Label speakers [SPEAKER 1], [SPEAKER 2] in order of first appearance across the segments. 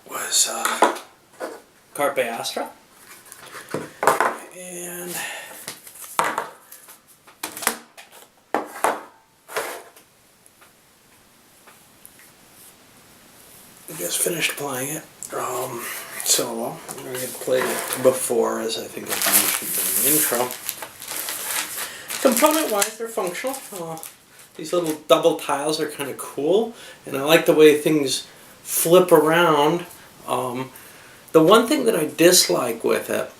[SPEAKER 1] was Carpe Astra. And I just finished playing it solo. I had played it before, as I think I mentioned in the intro. Component-wise, they're functional. These little double tiles are kind of cool, and I like the way things flip around. The one thing that I dislike with it,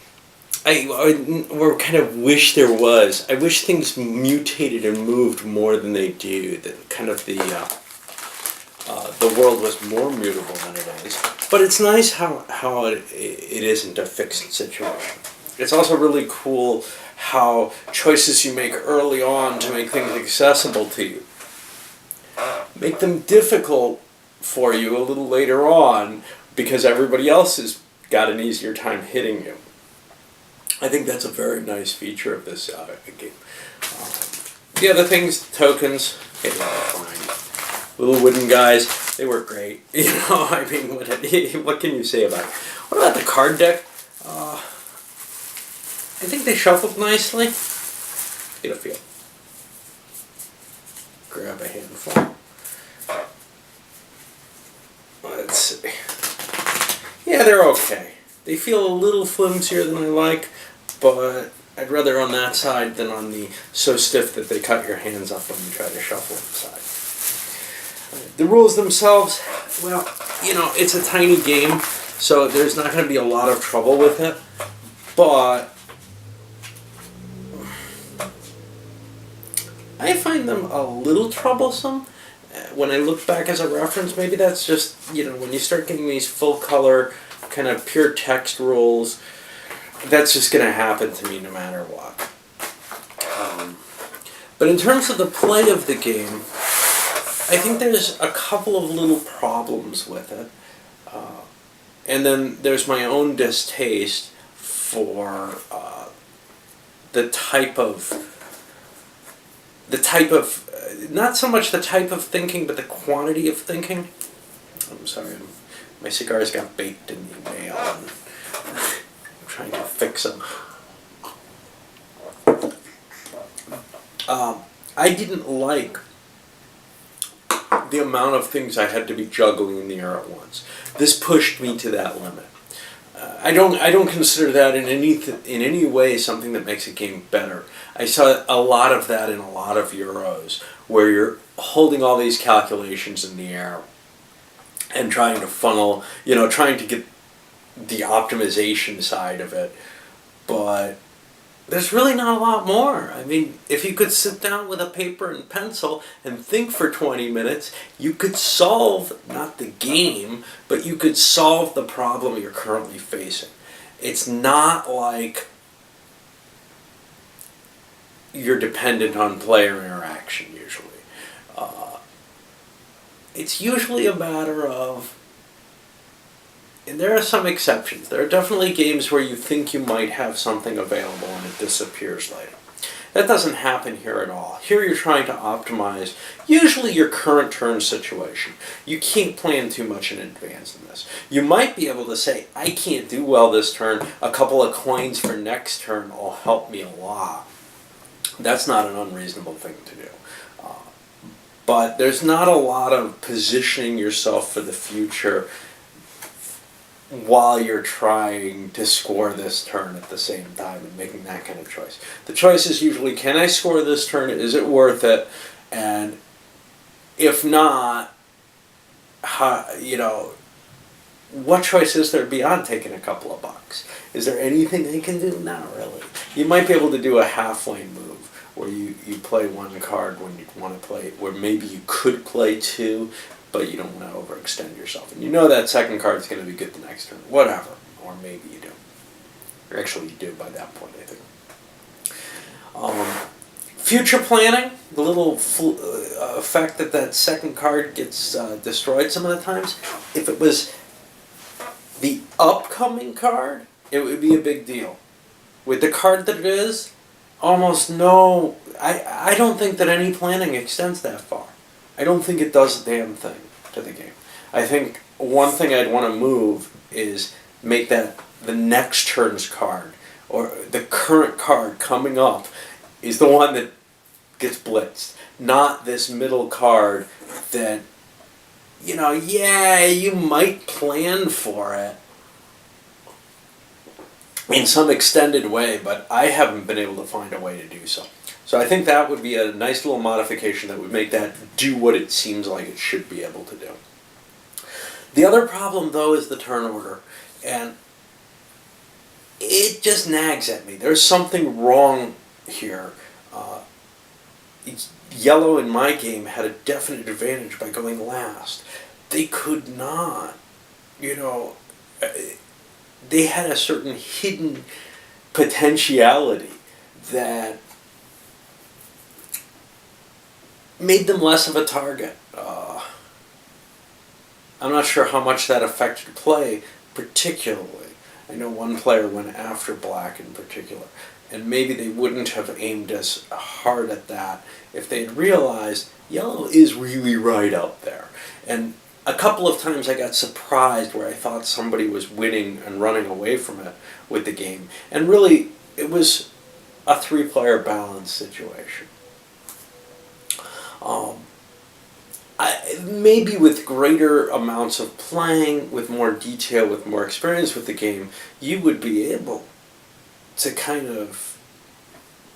[SPEAKER 1] or kind of wish there was, I wish things mutated and moved more than they do. That kind of the world was more mutable than it is. But it's nice how it isn't a fixed situation. It's also really cool how choices you make early on to make things accessible to you make them difficult for you a little later on because everybody else has got an easier time hitting you. I think that's a very nice feature of this game. The other things, tokens, they were fine. Little wooden guys, they work great. You know, I mean, what can you say about it? What about the card deck? I think they shuffled nicely. Get a feel. Grab a handful. Let's see. Yeah, they're okay. They feel a little flimsier than I like, but I'd rather on that side than on the so stiff that they cut your hands up when you try to shuffle inside. The rules themselves, well, you know, it's a tiny game, so there's not going to be a lot of trouble with it, but I find them a little troublesome. When I look back as a reference, maybe that's just, you know, when you start getting these full color, kind of pure text rules, that's just going to happen to me no matter what. But in terms of the play of the game, I think there's a couple of little problems with it. And then there's my own distaste for the type of, not so much the type of thinking, but the quantity of thinking. I'm sorry, my cigars got baked in the mail, and I'm trying to fix them. I didn't like the amount of things I had to be juggling in the air at once. This pushed me to that limit. I don't consider that in any way something that makes a game better. I saw a lot of that in a lot of Euros, where you're holding all these calculations in the air and trying to funnel, you know, trying to get the optimization side of it. But there's really not a lot more. I mean, if you could sit down with a paper and pencil and think for 20 minutes, you could solve, not the game, but you could solve the problem you're currently facing. It's not like you're dependent on player interaction, usually. It's usually a matter of, and there are some exceptions. There are definitely games where you think you might have something available and it disappears later. That doesn't happen here at all. Here you're trying to optimize usually your current turn situation. You can't plan too much in advance in this. You might be able to say, I can't do well this turn. A couple of coins for next turn will help me a lot. That's not an unreasonable thing to do. But there's not a lot of positioning yourself for the future while you're trying to score this turn at the same time and making that kind of choice. The choice is usually, can I score this turn? Is it worth it? And if not, you know, what choice is there beyond taking a couple of bucks? Is there anything they can do? Not really. You might be able to do a half-lane move where you play one card when you want to play, where maybe you could play two, but you don't want to overextend yourself. And you know that second card is going to be good the next turn. Whatever. Or maybe you do. Or actually you do by that point, I think. Future planning, the little effect that second card gets destroyed some of the times. If it was the upcoming card, it would be a big deal. With the card that it is, almost no... I don't think that any planning extends that far. I don't think it does a damn thing to the game. I think one thing I'd want to move is make that the next turn's card, or the current card coming up, is the one that gets blitzed. Not this middle card that, yeah, you might plan for it in some extended way, but I haven't been able to find a way to do so. So I think that would be a nice little modification that would make that do what it seems like it should be able to do. The other problem, though, is the turn order, and it just nags at me. There's something wrong here. Yellow in my game had a definite advantage by going last. They could not, they had a certain hidden potentiality that made them less of a target. I'm not sure how much that affected play particularly. I know one player went after black in particular, and maybe they wouldn't have aimed as hard at that if they had realized yellow is really right out there. And a couple of times I got surprised where I thought somebody was winning and running away from it with the game. And really, it was a three-player balance situation. Maybe with greater amounts of playing, with more detail, with more experience with the game, you would be able to kind of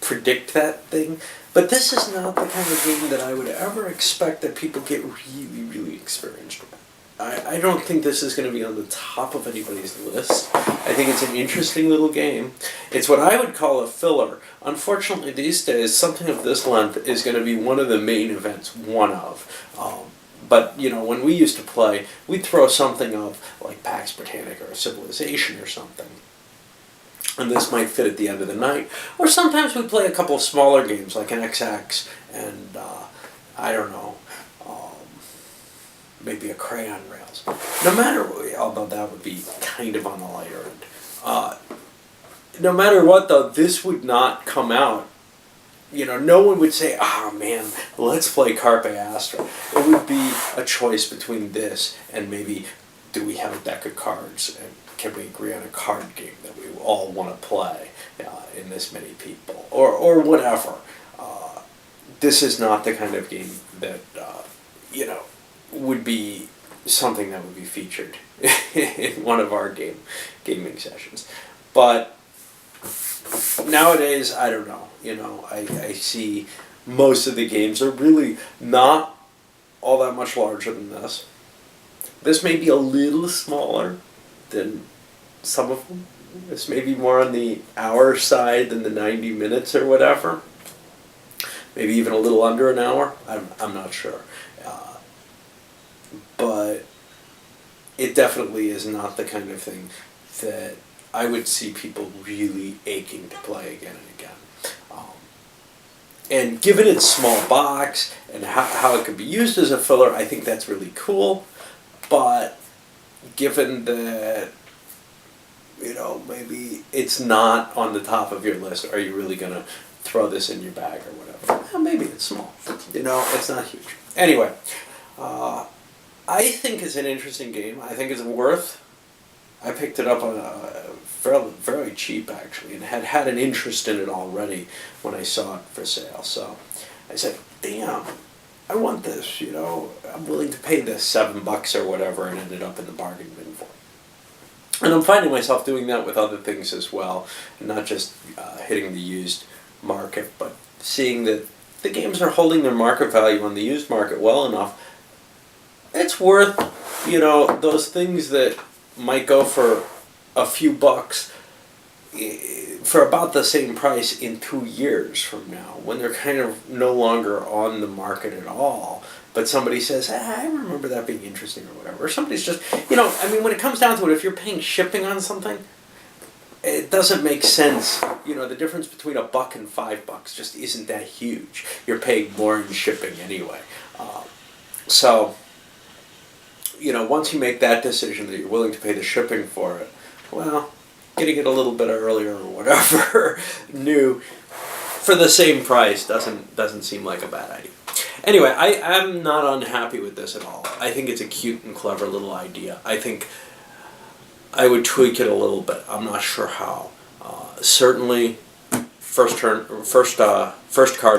[SPEAKER 1] predict that thing. But this is not the kind of game that I would ever expect that people get really, really experienced with. I don't think this is going to be on the top of anybody's list. I think it's an interesting little game. It's what I would call a filler. Unfortunately, these days, something of this length is going to be one of the main events, But, when we used to play, we'd throw something of like Pax Britannica or Civilization or something. And this might fit at the end of the night. Or sometimes we play a couple of smaller games like an XX and, I don't know, maybe a Crayon Rails. No matter what, although that would be kind of on the lighter end. No matter what, though, this would not come out. No one would say, man, let's play Carpe Astra. It would be a choice between this and maybe, do we have a deck of cards and can we agree on a card game that we all want to play in this many people, or whatever. This is not the kind of game that, would be something that would be featured in one of our gaming sessions. But nowadays, I don't know. I see most of the games are really not all that much larger than this. This may be a little smaller than some of them. This may be more on the hour side than the 90 minutes or whatever. Maybe even a little under an hour. I'm not sure. But it definitely is not the kind of thing that I would see people really aching to play again and again. And given its small box and how it could be used as a filler, I think that's really cool. But given that, maybe it's not on the top of your list, are you really going to throw this in your bag or whatever? Well, maybe it's small. It's not huge. Anyway, I think it's an interesting game. I think it's worth. I picked it up on very cheap actually, and had an interest in it already when I saw it for sale. So I said, "Damn, I want this." I'm willing to pay this $7 or whatever, and ended up in the bargain bin for it. And I'm finding myself doing that with other things as well, not just hitting the used market, but seeing that the games are holding their market value on the used market well enough. It's worth, those things that might go for a few bucks for about the same price in 2 years from now, when they're kind of no longer on the market at all. But somebody says, I remember that being interesting or whatever. Or somebody's just, when it comes down to it, if you're paying shipping on something, it doesn't make sense. The difference between $1 and $5 just isn't that huge. You're paying more in shipping anyway. Once you make that decision that you're willing to pay the shipping for it, well, getting it a little bit earlier or whatever, new, for the same price doesn't seem like a bad idea. Anyway, I'm not unhappy with this at all. I think it's a cute and clever little idea. I think I would tweak it a little bit. I'm not sure how. Certainly, first card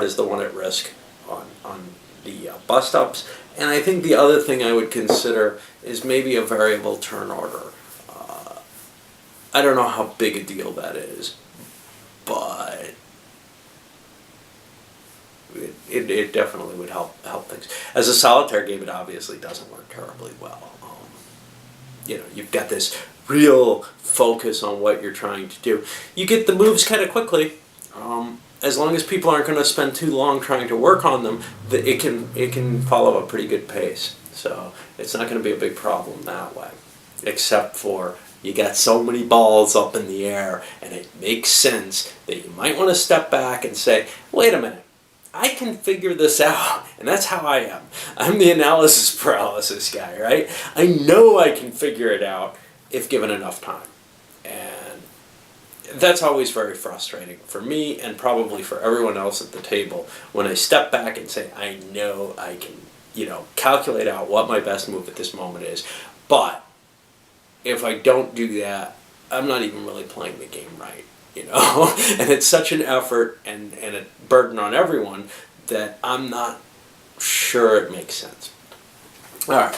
[SPEAKER 1] is the one at risk on the bus stops. And I think the other thing I would consider is maybe a variable turn order. I don't know how big a deal that is, but it definitely would help things. As a solitaire game, it obviously doesn't work terribly well. You've got this real focus on what you're trying to do. You get the moves kind of quickly. As long as people aren't going to spend too long trying to work on them, it can follow a pretty good pace. So it's not going to be a big problem that way, except for you got so many balls up in the air, and it makes sense that you might want to step back and say, wait a minute, I can figure this out. And that's how I am. I'm the analysis paralysis guy, right? I know I can figure it out if given enough time. And that's always very frustrating for me and probably for everyone else at the table when I step back and say, I know I can, calculate out what my best move at this moment is. But if I don't do that, I'm not even really playing the game right, and it's such an effort and a burden on everyone that I'm not sure it makes sense. All right.